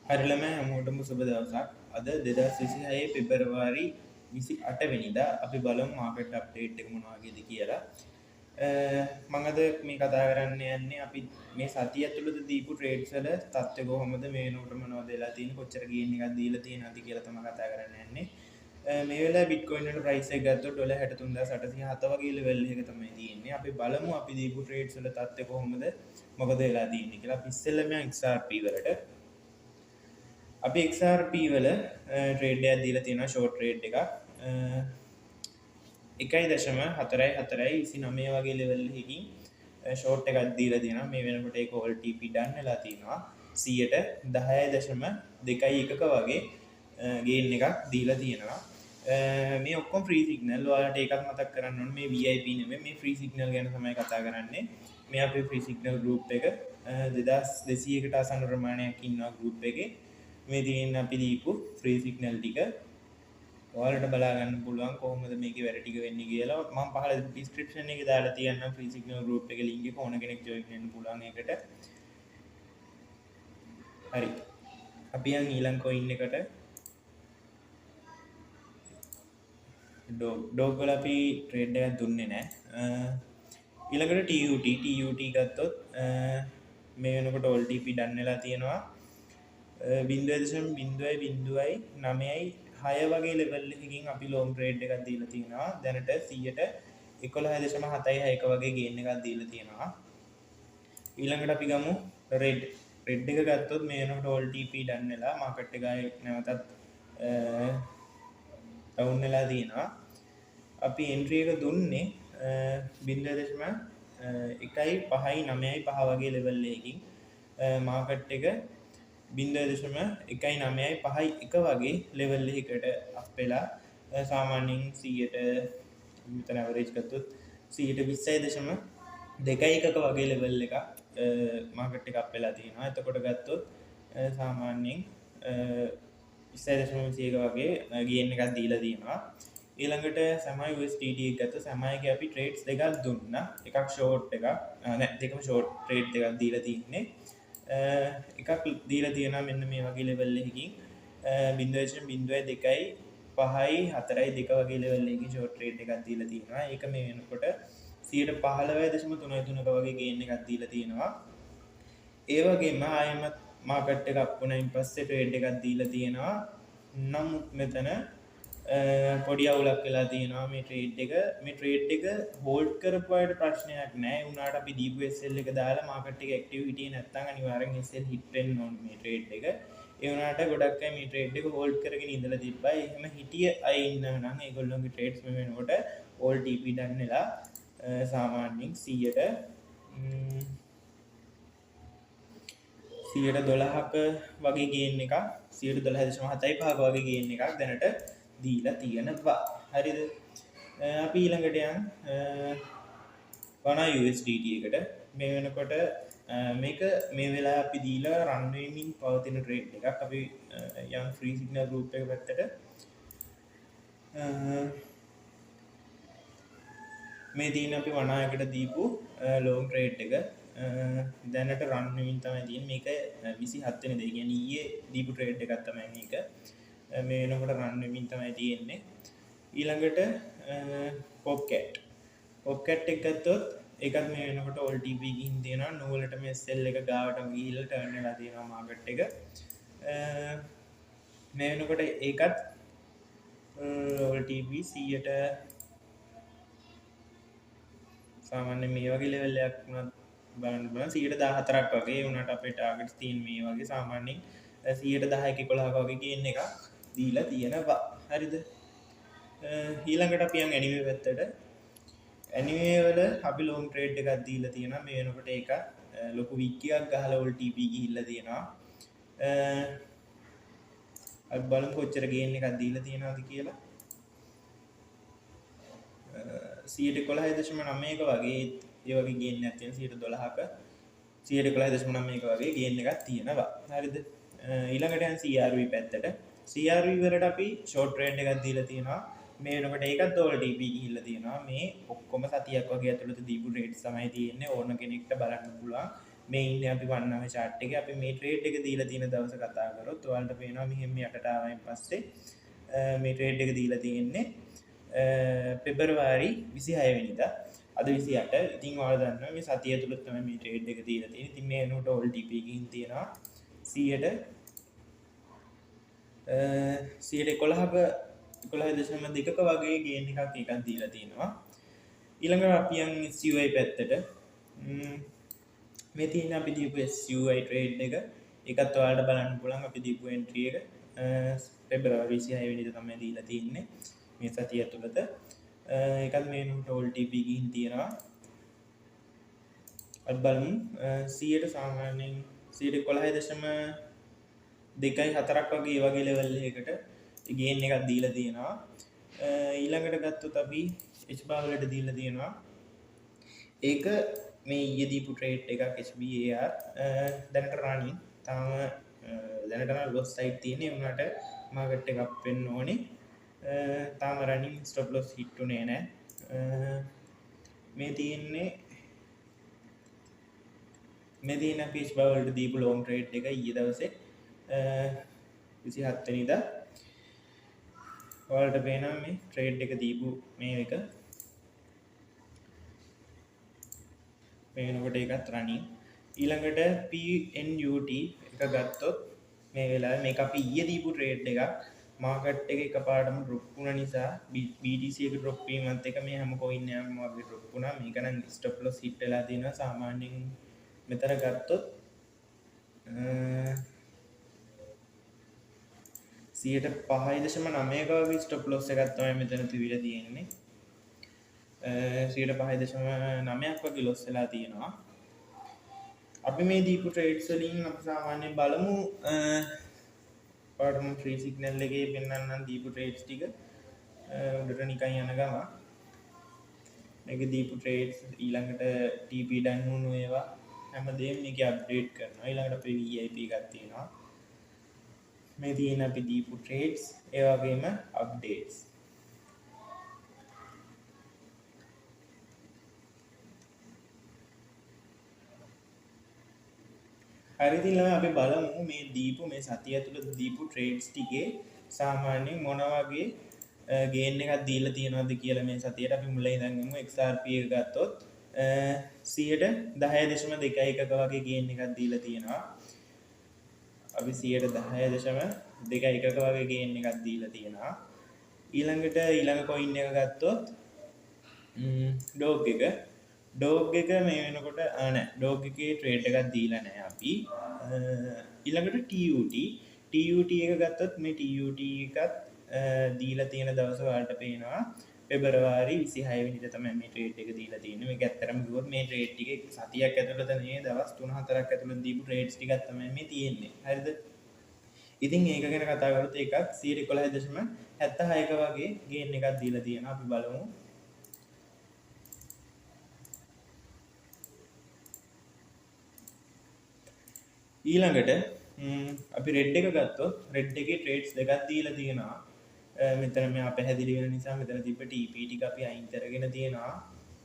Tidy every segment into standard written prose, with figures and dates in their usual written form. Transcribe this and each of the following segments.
හරිලම හැමෝටම සුබ දවසක්. අද 2026 පෙබරවාරි 28 වෙනිදා අපි බලමු මාකට් අප්ඩේට් එක මොනවා වගේද කියලා. මම අද මේ කතා කරන්න යන්නේ අපි මේ සතිය ඇතුළත දීපු ට්‍රේඩ්ස් වල තත්ත්වය කොහොමද, මේ වෙනකොට මොනවද වෙලා තියෙන්නේ, කොච්චර ගේන් එකක් දීලා තියෙනවද කියලා තමයි කතා කරන්න යන්නේ. මේ වෙලාවේ බිට්කොයින් වල ප්‍රයිස් එක ගත්තොත් ඩොලර් 63807 වගේ ලෙවල් එක තමයි තියෙන්නේ. අපි බලමු අපි දීපු ට්‍රේඩ්ස් වල තත්ත්වය කොහොමද, මොකද වෙලා තියෙන්නේ කියලා. අපි ඉස්සෙල්ලාම XRP වලට අපි XRP වල ට්‍රේඩ් එකක් දීලා තියෙනවා, ෂෝට් ට්‍රේඩ් එකක්. 1.429 වගේ ලෙවල් එකකින් ෂෝට් එකක් දීලා තියෙනවා. මේ වෙනකොට ඒක all TP done වෙලා තියෙනවා. 10.10.21ක වගේ ගේන් එකක් දීලා තියෙනවා. මේ ඔක්කොම ෆ්‍රී සිග්නල්. ඔයාලට ඒකත් මතක් කරන්න ඕනේ, මේ VIP නෙමෙයි, මේ ෆ්‍රී සිග්නල් ගැන තමයි කතා කරන්නේ. මේ අපේ ෆ්‍රී සිග්නල් ගෲප් එක 2200කට ආසන්න ප්‍රමාණයක් ඉන්නවා ගෲප් එකේ. මේ තියෙන අපි දීපු ෆ්‍රී සිග්නල් ටික ඔයාලට බලා ගන්න පුළුවන් කොහොමද මේකේ වැඩ ටික වෙන්නේ කියලා. මම පහළ ඩිස්ක්‍රිප්ෂන් එකේ දාලා තියන්නම් ෆ්‍රී සිග්නල් ගෲප් එකේ link එක, ඕන කෙනෙක් ජොයින් වෙන්න පුළුවන් ඒකට. හරි. අපි යන් ඊළඟ coin එකට. ඩොග් වල අපි ට්‍රේඩ් එකක් දුන්නේ නැහැ. ඊළඟට TUT ගත්තොත් මේ වෙනකොට all TP done වෙලා තියෙනවා. 0.0.9.6 වගේ ලෙවල් එකකින් අපි ලොන්ග් ට්‍රේඩ් එකක් දීලා තියෙනවා. දැනට 11.76 වගේ ගේන් එකක් දීලා තියෙනවා. ඊළඟට අපි ගමු රෙඩ් එක ගත්තොත් මේ වෙනකොට all TP done වෙලා මාකට් එක නැවතත් ඩවුන් වෙලා තියෙනවා. අපි එන්ට්‍රි එක දුන්නේ 0.159.5 වගේ ලෙවල් එකකින් මාකට් එක 0.195.1 වගේ ලෙවල් එකකට අප් වෙලා සාමාන්‍යයෙන් 100ට මෙතන ඇවරේජ් ගත්තොත් 120.21ක වගේ ලෙවල් එකක් මාකට් එක අප් වෙලා තියෙනවා. එතකොට ගත්තොත් සාමාන්‍යයෙන් 20.1 වගේ ගේන් එකක් දීලා තියෙනවා. ඊළඟට සමයි USDT එක ගත්තොත් සමයිගේ අපි ට්‍රේඩ්ස් දෙකක් දුන්නා. එකක් ෂෝට් එකක් දෙකම ෂෝට් ට්‍රේඩ් එකක් දීලා තියෙන්නේ. එකක් දීලා තියෙනවා මෙන්න මේ වගේ ලෙවල් එකකින් 0.02.5.4.2 වගේ ලෙවල් එකකින් ෂෝට් ට්‍රේඩ් එකක් දීලා තියෙනවා. ඒක මේ වෙනකොට 15.33ක වගේ ගේන් එකක් දීලා තියෙනවා. ඒ වගේම ආයෙමත් මාකට් එක අප් වුණායින් පස්සේ ට්‍රේඩ් එකක් දීලා තියෙනවා. නමුත් මෙතන පොඩි අවුලක් වෙලා තියෙනවා මේ ට්‍රේඩ් එක හෝල්ඩ් කරපු අයට ප්‍රශ්නයක් නැහැ. උනාට අපි දීපු SL එක දාලා මාකට් එක ඇක්ටිව් හිටියේ නැත්නම් අනිවාර්යෙන් SL හිට් වෙන්න ඕනේ මේ ට්‍රේඩ් එක. ඒ වුණාට ගොඩක් අය මේ ට්‍රේඩ් එක හෝල්ඩ් කරගෙන ඉඳලා තිබ්බා. එහෙම හිටිය අය ඉන්නවා නම් ඒගොල්ලෝගේ ට්‍රේඩ්ස් මේ වෙනකොට all TP done වෙලා සාමාන්‍යයෙන් 112ක වගේ ගේන් එකක් 112.75ක වගේ ගේන් එකක් දැනට දීලා තියෙනවා. හරිද? අපි ඊළඟට යන් වනා USDT එකට. මේ වෙනකොට මේක මේ වෙලාව අපි දීලා රන් වෙමින් පවතින ට්‍රේඩ් එකක්. අපි යන් ෆ්‍රී සිග්නල් ගෲප් එක පැත්තට මේ තියෙන අපි වනා එකට දීපු ලොන්ග් ට්‍රේඩ් එක දැනට රන් වෙමින් තමයි තියෙන්නේ. මේක 27 වෙනිදා. ඒ කියන්නේ ඊයේ දීපු ට්‍රේඩ් එකක් තමයි මේක. මේ වෙනකොට රන් වෙමින් තමයි තියෙන්නේ. ඊළඟට පොප්කැට් එක ගත්තොත් ඒකත් මේ වෙනකොට all TP ගිහින් තියෙනවා. නූලටම SL එක ගාවටම ගිහිල්ලා ටර්න් වෙලා තියෙනවා මාකට් එක. මේ වෙනකොට ඒකත් all TP 100ට සාමාන්‍ය මේ වගේ ලෙවල් එකක් වුණත් බලන්න පුළුවන් 114ක් වගේ. උනාට අපේ ටාගට්ස් තියෙන මේ වගේ සාමාන්‍යයෙන් 110ක 11ක වගේ ගේන් එකක් දීලා තියෙනවා. හරිද? ඊළඟට අපි යන් ඇනිමේ පැත්තට. ඇනිමේ වල අපි ලොන්ග් ට්‍රේඩ් එකක් දීලා තියෙනවා. මේ වෙනකොට ඒක ලොකු වික් එකක් ගහලා all TP ගිහිල්ලා තියෙනවා. අපි බලමු කොච්චර ගේන් එකක් දීලා තියෙනවද කියලා. 111.9ක වගේ ඒ වගේ ගේන් එකක් තියෙන 112ක 111.9ක වගේ ගේන් එකක් තියෙනවා. හරිද? ඊළඟට යන් CRV පැත්තට. CRV වලට අපි ෂෝට් ට්‍රේඩ් එකක් දීලා තියෙනවා. මේ වෙනකොට ඒකත් all TP ගිහිල්ලා තියෙනවා. මේ ඔක්කොම සතියක් වගේ ඇතුළත දීපු ට්‍රේඩ්ස් තමයි තියෙන්නේ. ඕන කෙනෙක්ට බලන්න පුළුවන්. මේ ඉන්නේ අපි වන්නව chart එකේ අපි මේ trade එක දීලා තියෙන දවස කතා කරොත් ඔයාලට පේනවා මෙහෙම යටට ආවයින් පස්සේ මේ trade එක දීලා තියෙන්නේ පෙබරවාරි 26 වෙනිදා අද 28 ඉතින් ඔයාලා දන්නවා මේ සතිය තුල තමයි මේ trade එක දීලා තියෙන්නේ. ඉතින් මේ වෙනකොට OLTP එකකින් තියෙනවා 11.2ක වගේ ගේන් එකක් එකක් දීලා තියෙනවා. ඊළඟට අපි යන් SUI පැත්තට මේ තියෙන අපි දීපු SUI trade එක ඒකත් ඔයාලට බලන්න පුළුවන් අපි දීපු entry එක පෙබරවාරි 26 වෙනිදා තමයි දීලා තියෙන්නේ මේ සතිය ඇතුළත ඒකත් මේ වෙනකොට OLTP ගිහින් තියෙනවා අපි බලමු 100ට සාමාන්‍යයෙන් 11.2.4ක් වගේ ලෙවල් එකකට ගේන් එකක් දීලා තියෙනවා ඊළඟට ගත්තොත් අපි H bar වලට දීලා තියෙනවා ඒක මේ ඊයේ දීපු ට්‍රේඩ් එකක් HBAR දැනට running තාම දැනට නම් loss side තියෙන්නේ උනාට මාකට් එක අප් වෙන්න ඕනේ තාම running stop loss hit උනේ නැහැ මේ තියෙන්නේ අපි H bar වලට දීපු long trade එක ඊයේ දවසේ 27 වෙනිදා ඔයාලට පේනවා මේ ට්‍රේඩ් එක දීපු මේ එක මේ වෙනකොට ඒකත් running ඊළඟට PNUT එක ගත්තොත් මේ වෙලාවේ මේක අපි ඊයේ දීපු ට්‍රේඩ් එකක් මාකට් එක එකපාරටම ඩ්‍රොප් වුණ නිසා BTC එක ඩ්‍රොප් වීමත් එක මේ හැම කොයින් එකක්ම වගේ ඩ්‍රොප් වුණා මේක නම් ස්ටොප් ලොස් හිට් වෙලා තියෙනවා සාමාන්‍යයෙන් මෙතන ගත්තොත් 5.9ක වගේ ස්ටොප් ලොස් එකක් තමයි මෙතන තිබිලා තියෙන්නේ 5.9ක් වගේ ලොස් වෙලා තියෙනවා අපි මේ දීපු ට්‍රේඩ්ස් වලින් අපි සාමාන්‍යයෙන් බලමු පාඩම ෆ්‍රී සිග්නල් එකේ පෙන්වන්නම් දීපු ට්‍රේඩ්ස් ටික උඩට නිකන් යන ගම මේක දීපු ට්‍රේඩ්ස් ඊළඟට TP ඩන් වුණු ඒවා හැමදේම මේකේ අප්ඩේට් කරනවා ඊළඟට අපේ VIP එකක් තියෙනවා මේ තියෙන අපි දීපු ට්‍රේඩ්ස් ඒ වගේම අප්ඩේට්ස් හරි ඉතින් ළමයි අපි බලමු මේ දීපු මේ සතිය ඇතුළත දීපු ට්‍රේඩ්ස් ටිකේ සාමාන්‍යයෙන් මොන වගේ ගේන් එකක් දීලා තියෙනවද කියලා මේ සතියට අපි මුලින් ඉඳන් ගමු XRP එක ගත්තොත් 10.2.1ක වගේ ගේන් එකක් දීලා තියෙනවා අපි 10.2.1ක වගේ ගේන් එකක් දීලා තියෙනවා ඊළඟ කොයින් එක ගත්තොත් ඩොග් එක මේ වෙනකොට නෑ ඩොග් එකේ ට්‍රේඩ් එකක් දීලා නැහැ අපි ඊළඟට TUT එක ගත්තොත් මේ TUT එකත් දීලා තියෙන දවස වලට පේනවා පෙබරවාරි 26 වෙනිදා තමයි මේ ට්‍රේඩ් එක දීලා තියෙන්නේ මේක ඇත්තටම කිව්වොත් මේ ට්‍රේඩ් ටික සතියක් ඇතුළත නේ දවස් 3-4ක් ඇතුළත දීපු ට්‍රේඩ්ස් ටිකක් තමයි මේ තියෙන්නේ හරිද ඉතින් ඒක ගැන කතා කරොත් ඒකත් 11.76ක වගේ ගේන් එකක් දීලා තියෙනවා අපි බලමු ඊළඟට අපි රෙඩ් එක ගත්තොත් රෙඩ් එකේ ට්‍රේඩ්ස් දෙකක් දීලා තියෙනවා මෙතන මෙයා පැහැදිලි වෙන නිසා මෙතන තිබ්බ TP ටික අපි අයින් කරගෙන තියෙනවා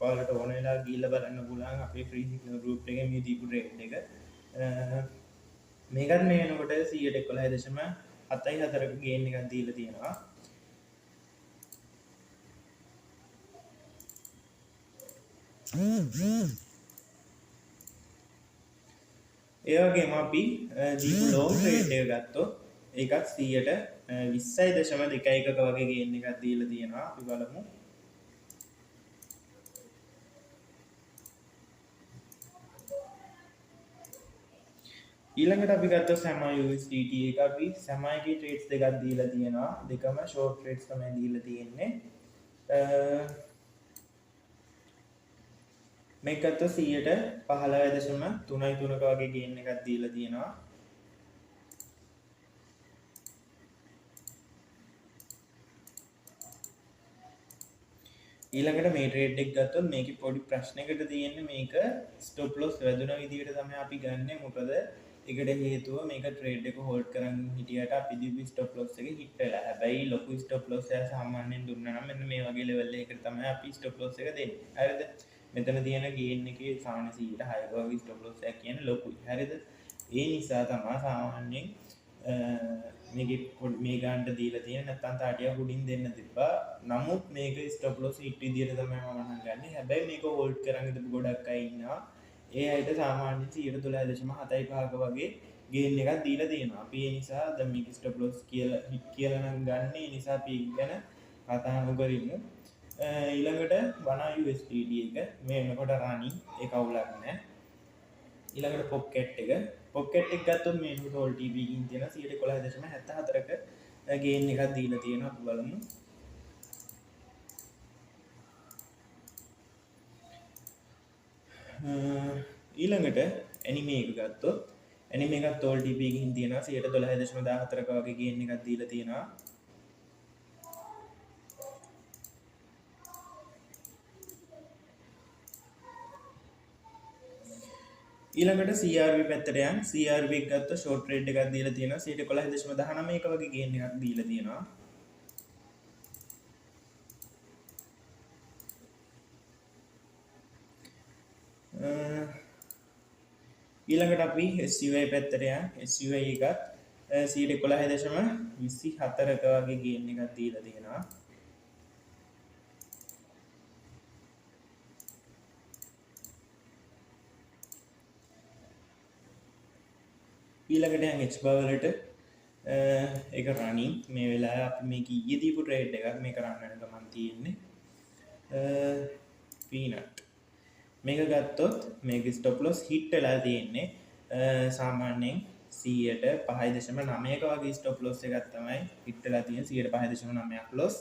ඔයාලට ඕන වෙලාවක ගිහිල්ලා බලන්න පුළුවන් අපේ ෆ්‍රී සිග්නල් ගෲප් එකේ මේ දීපු ට්‍රේඩ් එක මේකත් මේ වෙනකොට 11.74ක ගේන් එකක් දීලා තියෙනවා ඒ වගේම අපි දීපු ලොං ට්‍රේඩ් එක ගත්තොත් ඒකත් 20.2ක වගේ ගේන් එකක් දීලා තියෙනවා අපි බලමු ඊළඟට අපි ගත්තොත් සමා USDT එක අපි සමායිගේ ට්‍රේඩ්ස් දෙකක් දීලා තියෙනවා දෙකම ෂෝට් ට්‍රේඩ්ස් තමයි දීලා තියෙන්නේ මේක ගත්තොත් 15.3.3ක වගේ ගේන් එකක් දීලා තියෙනවා ඊළඟට මේ ට්‍රේඩ් එක ගත්තොත් මේකේ පොඩි ප්‍රශ්නයකට තියෙන්නේ මේක ස්ටොප් ලොස් වැදුන විදිහට තමයි අපි ගන්නෙ මොකද ඒකට හේතුව මේක ට්‍රේඩ් එක හෝල්ඩ් කරන් හිටියට අපි දීපු ස්ටොප් ලොස් එක හිට් වෙලා. හැබැයි ලොකු ස්ටොප් ලොස් එක සාමාන්‍යයෙන් දුන්නා නම් මෙන්න මේ වගේ ලෙවල් එකකට තමයි අපි ස්ටොප් ලොස් එක දෙන්නේ. හරිද? මෙතන තියෙන ගේන් එකේ සාමාන්‍ය 106ක වගේ ස්ටොප් ලොස් එකක් කියන්නේ ලොකුයි. හරිද? ඒ නිසා තමයි සාමාන්‍යයෙන් මේ ගානට දීලා තියෙන නැත්නම් තාටියක් උඩින් දෙන්න තිබ්බා. නමුත් මේක ස්ටොප් ලොස් හිට් විදියට තමයි මම නම් ගන්නේ. හැබැයි මේක හෝල්ඩ් කරන් ඉඳපු ගොඩක් අය ඉන්නවා. ඒ අයට සාමාන්‍යයෙන් 12.75ක වගේ ගේන් එකක් දීලා තියෙනවා. අපි ඒ නිසා දැන් මේක ස්ටොප් ලොස් කියලා හිට් කියලා නම් ගන්න. ඒ නිසා අපි ගැන කතා නොකරමු. ඊළඟට වනා USDT එක මේ වෙනකොට රනින් ඒක අවුලක් නැහැ. ඊළඟට පොකට් එක ගත්තොත් මේ ටෝල් TP කින් තියෙන 11.74ක ගේන් එකක් දීලා තියෙනවා. අපි බලමු. ඊළඟට ඇනිමේ එක ගත්තොත් ඇනිමේ එකත් ටෝල් TP කින් තියෙනවා 12.14ක වගේ ගේන් එකක් දීලා තියෙනවා. ඊළඟට CRV පැත්තට යන් CRV එක ගත්ත ෂෝට් ට්‍රේඩ් එකක් දීලා තියෙනවා 11.19ක වගේ ගේන් එකක් දීලා තියෙනවා. ඊළඟට අපි SUI පැත්තට යන් SUI එකත් 11.24ක වගේ ගේන් එකක් දීලා තියෙනවා. ඊළඟට යන් H bar වලට ඒක රනින් මේ වෙලාවේ අපි මේක ඊයේ දීපු ට්‍රේඩ් එකක් මේක රන් වෙන ගමන් තියෙන්නේ. පීනට් මේක ගත්තොත් මේක ස්ටොප් ලොස් හිට් වෙලා තියෙන්නේ සාමාන්‍යයෙන් 5.9ක වගේ ස්ටොප් ලොස් එකක් තමයි හිට් වෙලා තියෙන්නේ 5.9ක් ලොස්.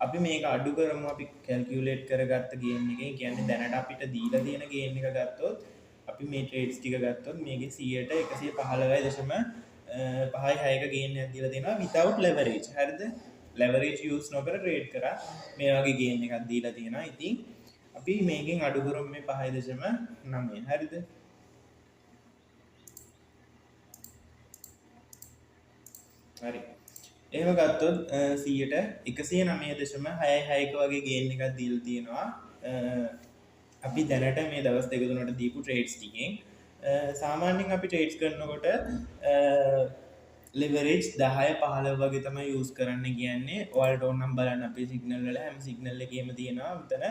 අපි මේක අඩු කරමු. අපි කැල්කියුලේට් කරගත්ත ගේන් එකේ කියන්නේ දැනට අපිට දීලා තියෙන ගේන් එක ගත්තොත් අපි මේ ට්‍රේඩ්ස් ටික ගත්තොත් මේකේ 115.6ක ගේන් එකක් දීලා තියෙනවා without leverage. හරිද? leverage use නොකර ට්‍රේඩ් කරා මේ වගේ ගේන් එකක් දීලා තියෙනවා. ඉතින් අපි මේකෙන් අඩු කරමු මේ 5.9. හරිද? හරි. එහෙම ගත්තොත් 109.66ක වගේ ගේන් එකක් දීලා තියෙනවා. අපි දැනට මේ දවස් දෙක තුනට දීපු ට්‍රේඩ්ස් ටිකෙන් සාමාන්‍යයෙන් අපි ට්‍රේඩ්ස් කරනකොට leverage 10-15 වගේ තමයි යූස් කරන්න කියන්නේ. ඔයාලට ඕනම් බලන්න අපේ සිග්නල් වල හැම සිග්නල් එකේම තියෙනවා මෙතන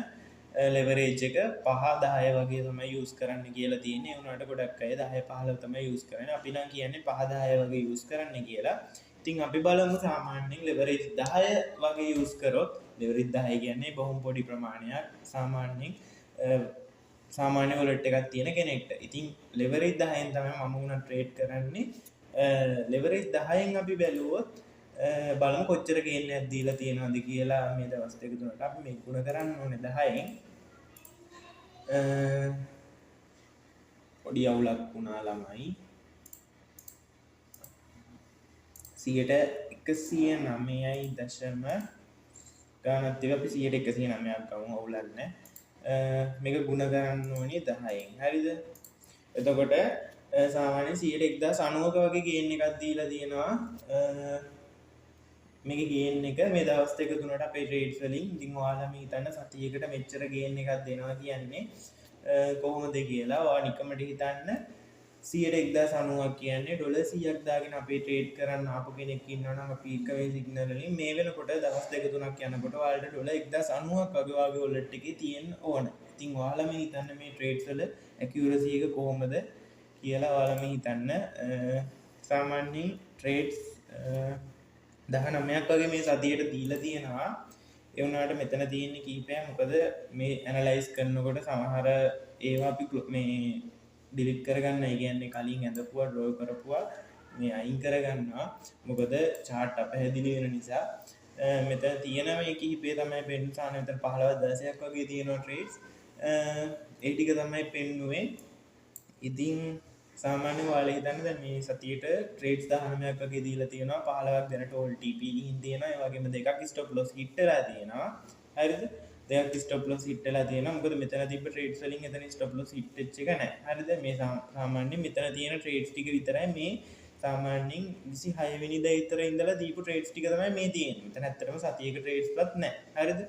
leverage එක 5-10 වගේ තමයි යූස් කරන්න කියලා තියෙන්නේ. ඒ වුණාට ගොඩක් අය 10-15 තමයි යූස් කරන්නේ. අපි නම් කියන්නේ 5-10 වගේ යූස් කරන්න කියලා. ඉතින් අපි බලමු සාමාන්‍යයෙන් leverage 10 වගේ යූස් කරොත් leverage 10 කියන්නේ බොහොම පොඩි ප්‍රමාණයක් සාමාන්‍යයෙන් සාමාන්‍ය වලට එකක් තියෙන කෙනෙක්ට. ඉතින් leverage 10න් තමයි මම උනා ට්‍රේඩ් කරන්නේ. leverage 10න් අපි බැලුවොත් බලමු කොච්චර ගේන් එකක් දීලා තියෙනවද කියලා මේ දවස් දෙක තුනට. අපි මේක ගුණ කරන්න ඕනේ 10න්. පොඩි අවුලක් වුණා ළමයි. 109යි දශම ගානක් තිබ්බ අපි 109ක් ගමු අවුලක් නැහැ. මේක ගුණ කරන්න ඕනේ 10න්. හරිද? එතකොට සාමාන්‍යයෙන් 1090ක වගේ ගේන් එකක් දීලා තියෙනවා. මේක ගේන් එක මේ දවස් දෙක තුනට අපේ ට්‍රේඩ්ස් වලින් ඉතින් ඔයාලම හිතන්න සතියකට මෙච්චර ගේන් එකක් දෙනවා කියන්නේ කොහොමද කියලා. ඔයා නිකමට හිතන්න 1090ක් කියන්නේ ඩොලර් 100ක් දාගෙන අපේ ට්‍රේඩ් කරන්න ආපු කෙනෙක් ඉන්නවා නම් අපි එකවේ සිග්නල් වලින් මේ වෙනකොට දවස් දෙක තුනක් යනකොට ඔයාලට ඩොලර් 1090ක් වගේ වොලට් එකේ තියෙන්න ඕන. ඉතින් ඔයාලම හිතන්න මේ ට්‍රේඩ්ස් වල ඇකියුරසි එක කොහොමද කියලා ඔයාලම හිතන්න. සාමාන්‍යයෙන් ට්‍රේඩ්ස් 19ක් වගේ මේ සතියට දීලා තියෙනවා. ඒ වුණාට මෙතන තියෙන්නේ කීපයක්. මොකද මේ ඇනලයිස් කරනකොට සමහර ඒවා අපි මේ ඩිලිට් කරගන්න. ඒ කියන්නේ කලින් ඇඳපුවා ඩ්‍රෝ කරපුවා මේ අයින් කරගන්නවා. මොකද chart අපහැදිලි වෙන නිසා. මෙතන තියෙන මේ කිහිපේ තමයි පෙන්වන්නේ. සාමාන්‍යයෙන් මෙතන 15-16ක් වගේ තියෙනවා ට්‍රේඩ්ස්. ඒ ටික තමයි පෙන්නුවේ. ඉතින් සාමාන්‍යයෙන් ඔයාලා හිතන්න දැන් මේ සතියේට ට්‍රේඩ්ස් 19ක් වගේ දීලා තියෙනවා. 15ක් දැනට ඕල් TP ගිහින් තියෙනවා. ඒ වගේම දෙකක් ස්ටොප් ලොස් හිට් වෙලා තියෙනවා. හරිද? දෙකක් ස්ටොප් ලොස් හිට් වෙලා තියෙනවා. මොකද මෙතන තිබ්බ ට්‍රේඩ්ස් වලින් එතන ස්ටොප් ලොස් හිට් වෙච්ච එක නැහැ. හරිද? මේ සාමාන්‍යයෙන් මෙතන තියෙන ට්‍රේඩ්ස් ටික විතරයි මේ සාමාන්‍යයෙන් 26 වෙනිදා විතර ඉඳලා දීපු ට්‍රේඩ්ස් ටික තමයි මේ තියෙන්නේ. මෙතන ඇත්තටම සතියක ට්‍රේඩ්ස්වත් නැහැ. හරිද?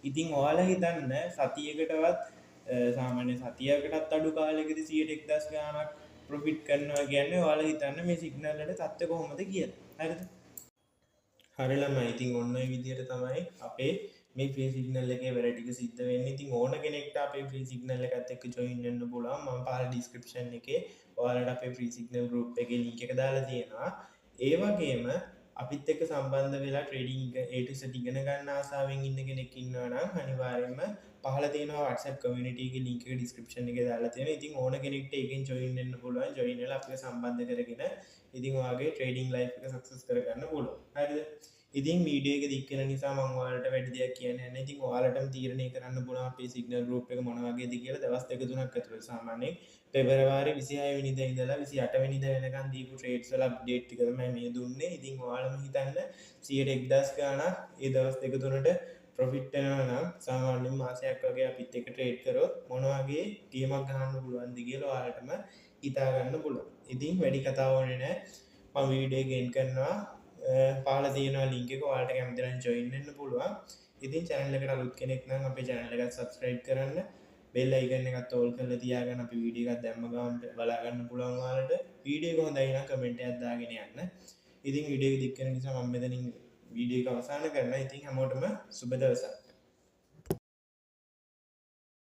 ඉතින් ඔයාලා හිතන්න සතියකටවත් සාමාන්‍ය සතියකටත් අඩු කාලෙකද 100,000 ගානක් ප්‍රොෆිට් කරනවා කියන්නේ ඔයාලා හිතන්න මේ සිග්නල් වල තත්ත්වය කොහොමද කියලා. හරිද? හරි ළමයි. ඉතින් ඔන්න ඔය විදිහට තමයි අපේ මේ ෆ්‍රී සිග්නල් එකේ වැඩ ටික සිද්ධ වෙන්නේ. ඉතින් ඕන කෙනෙක්ට අපේ ෆ්‍රී සිග්නල් එකත් එක්ක ජොයින් වෙන්න පුළුවන්. මම පහළ ඩිස්ක්‍රිප්ෂන් එකේ ඔයාලට අපේ ෆ්‍රී සිග්නල් ගෲප් එකේ link එක දාලා තියෙනවා. ඒ වගේම අපිත් එක්ක සම්බන්ධ වෙලා ට්‍රේඩින් A to Z ඉගෙන ගන්න ආසාවෙන් ඉන්න කෙනෙක් ඉන්නවා නම් අනිවාර්යයෙන්ම පහළ තියෙනවා WhatsApp community එකේ link එක description එකේ දාලා තියෙනවා. ඉතින් ඕන කෙනෙක්ට ඒකෙන් join වෙන්න පුළුවන්. join වෙලා අපිව සම්බන්ධ කරගෙන ඉතින් ඔයාගේ trading life එක success කරගන්න පුළුවන්. හරිද? ඉතින් වීඩියෝ එක දික් වෙන නිසා මම ඔයාලට වැඩි දෙයක් කියන්නේ නැහැ. ඉතින් ඔයාලටම තීරණය කරන්න පුළුවන් අපේ signal group එක මොන වගේද කියලා දවස් 2-3ක් ඇතුළත. සාමාන්‍යයෙන් පෙබරවාරි 26 වෙනිදා ඉඳලා 28 වෙනිදා වෙනකන් දීපු trades වල update ටික තමයි මේ දුන්නේ. ඉතින් ඔයාලම හිතන්න 100,000 ගාණක් ඒ දවස් 2-3ට ප්‍රොෆිට් වෙනවා නම් සාමාන්‍යයෙන් මාසයක් වගේ අපිත් එක්ක ට්‍රේඩ් කරොත් මොන වගේ ගේමක් ගහන්න පුළුවන්ද කියලා ඔයාලටම හිතා ගන්න පුළුවන්. ඉතින් වැඩි කතා ඕනේ නැහැ. මම වීඩියෝ එක එන්ඩ් කරනවා. පහළ තියෙනවා link එක. ඔයාලට කැමති නම් join වෙන්න පුළුවන්. ඉතින් channel එකට අලුත් කෙනෙක් නම් අපේ channel එකත් subscribe කරන්න. bell icon එකත් all කරලා තියාගන්න. අපි වීඩියෝ එකක් දැම්ම ගමන් බලා ගන්න පුළුවන් ඔයාලට. වීඩියෝ එක හොඳයි නම් කමෙන්ට් එකක් දාගෙන යන්න. ඉතින් වීඩියෝ එක දික් කරන නිසා මම මෙතනින් වීඩියෝ එක අවසන් කරනවා. ඉතින් හැමෝටම සුබ දවසක්.